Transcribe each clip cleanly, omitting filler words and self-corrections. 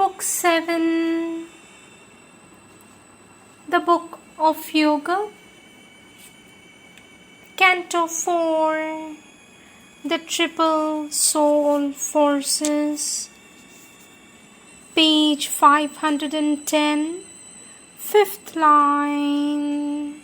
Book 7, the Book of Yoga, Canto 4, the Triple Soul Forces, page 510, fifth line.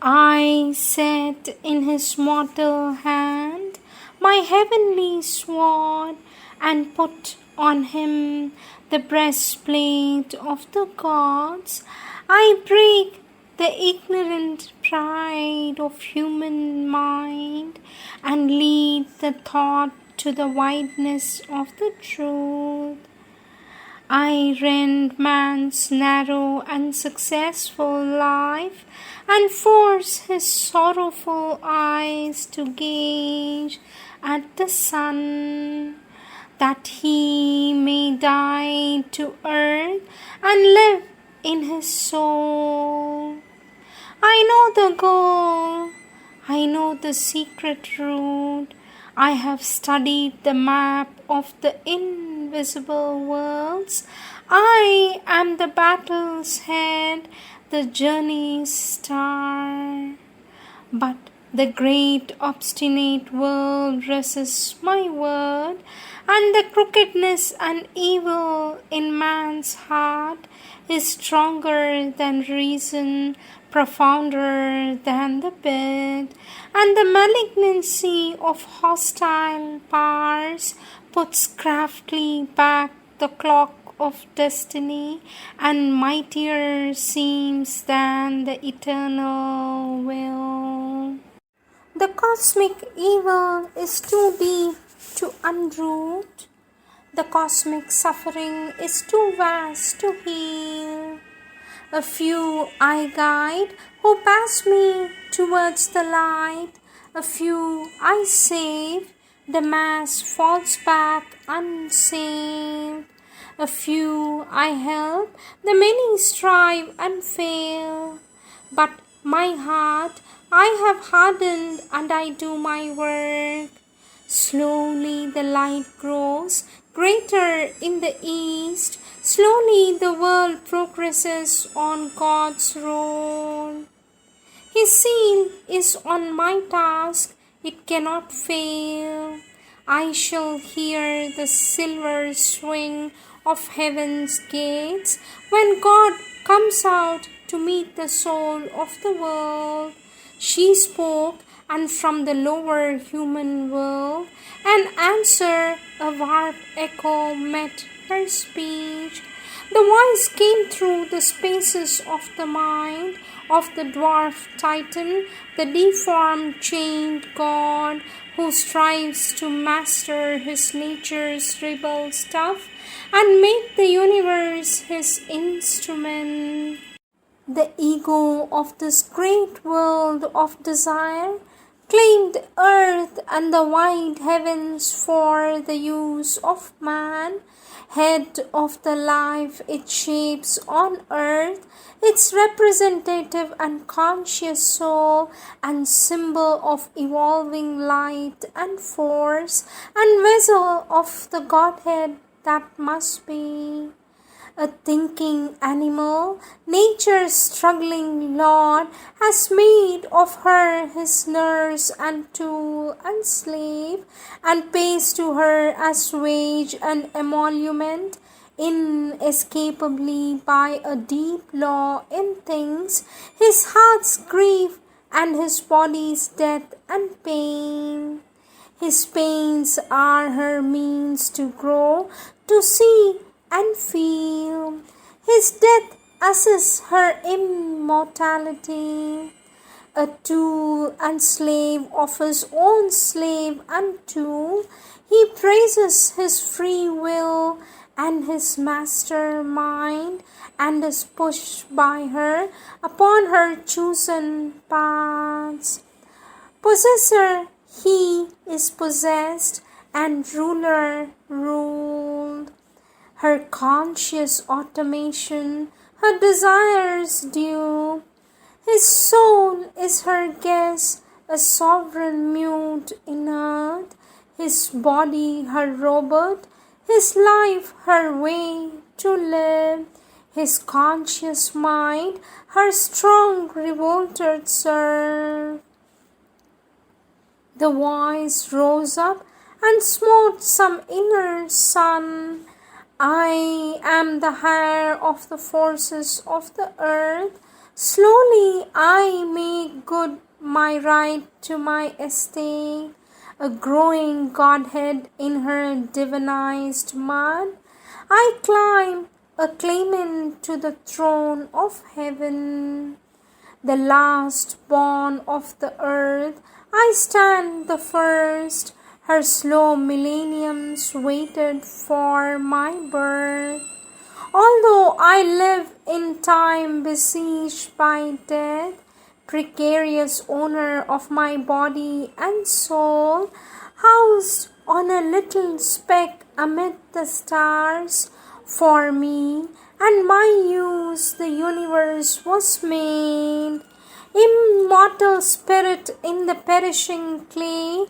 I set in his mortal hand my heavenly sword, and put on him the breastplate of the gods. I break the ignorant pride of human mind, and lead the thought to the wideness of the truth. I rend man's narrow and successful life, and force his sorrowful eyes to gaze at the sun, that he may die to earth and live in his soul. I know the goal, I know the secret route. I have studied the map of the invisible worlds. I am the battle's head, the journey's star. But the great obstinate world resists my word, and the crookedness and evil in man's heart is stronger than reason, profounder than the bed, and the malignancy of hostile powers puts craftily back the clock of destiny, and mightier seems than the eternal will. The cosmic evil is too deep to unroot. The cosmic suffering is too vast to heal. A few I guide who pass me towards the light. A few I save, the mass falls back unsaved. A few I help, the many strive and fail. But my heart I have hardened, and I do my work. Slowly the light grows greater in the east. Slowly the world progresses on God's road. His seal is on my task, it cannot fail. I shall hear the silver swing of heaven's gates when God comes out to meet the soul of the world. She spoke, and from the lower human world an answer, a warped echo, met her speech. The voice came through the spaces of the mind of the dwarf Titan, the deformed, chained god who strives to master his nature's rebel stuff and make the universe his instrument. The ego of this great world of desire claimed earth and the wide heavens for the use of man. Head of the life it shapes on earth, its representative and conscious soul, and symbol of evolving light and force, and vessel of the Godhead that must be. A thinking animal, nature's struggling lord, has made of her his nurse and tool and slave, and pays to her as wage and emolument, inescapably by a deep law in things, his heart's grief and his body's death and pain. His pains are her means to grow, to see and feel. His death assists her immortality. A tool and slave of his own slave unto, he praises his free will and his master mind, and is pushed by her upon her chosen paths. Possessor, he is possessed, and ruler, ruled. Her conscious automation, her desires due. His soul is her guest, a sovereign mute inert. His body her robot, his life her way to live, his conscious mind her strong revolted serve. The voice rose up and smote some inner sun. I am the heir of the forces of the earth. Slowly I make good my right to my estate, a growing Godhead in her divinized mud. I climb, a claimant to the throne of heaven. The last born of the earth, I stand the first. Her slow millenniums waited for my birth. Although I live in time besieged by death, precarious owner of my body and soul, housed on a little speck amid the stars, for me and my use the universe was made. Immortal spirit in the perishing clay,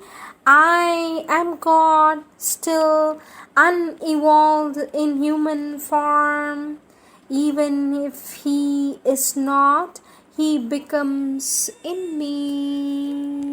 I am God still, unevolved in human form. Even if he is not, he becomes in me.